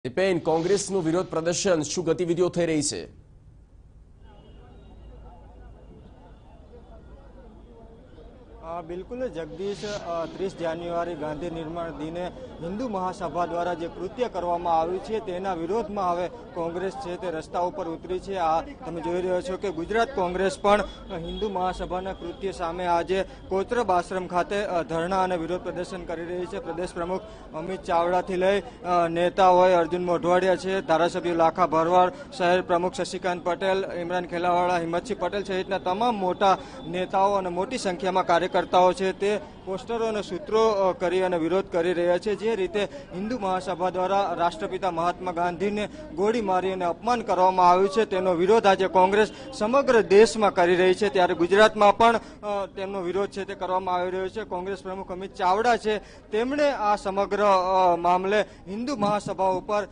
દીપેન, કોંગ્રેસનું વિરોધ પ્રદર્શન શું ગતિવિધિઓ થઈ રહી છે? બિલકુલ જગદીશ, 30 જાન્યુઆરી ગાંધી નિર્માણ દિને હિન્દુ મહાસભા દ્વારા જે કૃત્ય કરવામાં આવ્યું છે તેના વિરોધમાં હવે કોંગ્રેસ છે તે રસ્તા ઉપર ઉતરી છે। આ તમે જોઈ રહ્યો છો કે ગુજરાત કોંગ્રેસ પણ હિન્દુ મહાસભાના કૃત્ય સામે આજે કોચરબ આશ્રમ ખાતે ધરણા અને વિરોધ પ્રદર્શન કરી રહી છે। પ્રદેશ પ્રમુખ અમિત ચાવડાથી લઈ નેતા હોય અર્જુન મોઢવાડિયા છે, ધારાસભ્ય લાખા ભરવાડ, શહેર પ્રમુખ શશિકાંત પટેલ, ઇમરાન ખેલાવાળા, હિંમતસિંહ પટેલ સહિતના તમામ મોટા નેતાઓ અને મોટી સંખ્યામાં કાર્યકર્તાઓ છે તે પોસ્ટરો અને સૂત્રો કરી અને વિરોધ કરી રહ્યા છે। જે રીતે હિન્દુ મહાસભા દ્વારા રાષ્ટ્રપિતા મહાત્મા ગાંધીને ગોળી મારી અને અપમાન કરવામાં આવ્યું છે તેનો વિરોધ આજે કોંગ્રેસ સમગ્ર દેશમાં કરી રહી છે, ત્યારે ગુજરાતમાં પણ તેમનો વિરોધ છે તે કરવામાં આવી રહ્યો છે। કોંગ્રેસ પ્રમુખ અમિત ચાવડા છે તેમણે આ સમગ્ર મામલે હિન્દુ મહાસભા ઉપર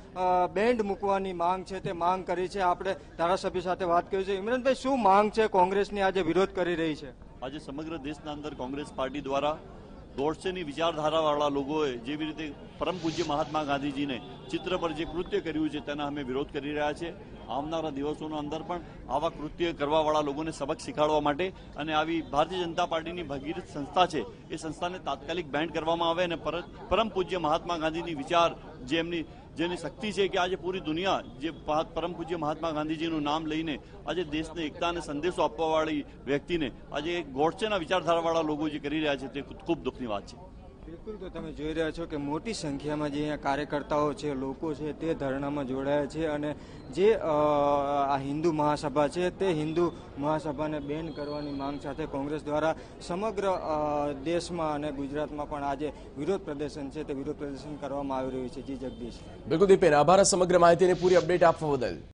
બેન્ડ મૂકવાની માંગ છે તે માંગ કરી છે। આપણે ધારાસભ્ય સાથે વાત કરી છે। ઇમરાનભાઈ, શું માંગ છે કોંગ્રેસની આજે વિરોધ કરી રહી છે? આજે સમગ્ર દેશના અંદર કોંગ્રેસ પાર્ટી દ્વારા ગોડસેની વિચારધારાવાળા લોકોએ જેવી રીતે પરમ પૂજ્ય મહાત્મા ગાંધીજીને ચિત્ર પર જે કૃત્ય કર્યું છે તેના અમે વિરોધ કરી રહ્યા છીએ। આવનારા દિવસોના અંદર પણ આવા કૃત્ય કરવાવાળા લોકોને સબક શીખવાડવા માટે અને આવી ભારતીય જનતા પાર્ટીની ભગીરથ સંસ્થા છે એ સંસ્થાને તાત્કાલિક બેન્ડ કરવામાં આવે અને પરમ પૂજ્ય મહાત્મા ગાંધીની વિચાર જેની શક્તિ છે કે આજે પૂરી દુનિયા જે પરમ પૂજ્ય મહાત્મા ગાંધીજીનું નામ લઈને આજે દેશને એકતા અને સંદેશો આપવાવાળી વ્યક્તિને આજે ગોડસેના વિચારધારાવાળા લોકો જે કરી રહ્યા છે તે ખૂબ દુઃખની વાત છે। બિલકુલ, તો તમે જોઈ રહ્યા છો કે મોટી સંખ્યામાં જે અહીંયા કાર્યકર્તાઓ છે, લોકો છે તે ધરણામાં જોડાયા છે અને જે આ હિન્દુ મહાસભા છે તે હિન્દુ મહાસભાને બેન કરવાની માંગ સાથે કોંગ્રેસ દ્વારા સમગ્ર દેશમાં અને ગુજરાતમાં પણ આજે વિરોધ પ્રદર્શન છે તે વિરોધ પ્રદર્શન કરવામાં આવી રહ્યું છે। જી જગદીશ। બિલકુલ દીપેન, આભાર સમગ્ર માહિતી અને પૂરી અપડેટ આપવા બદલ।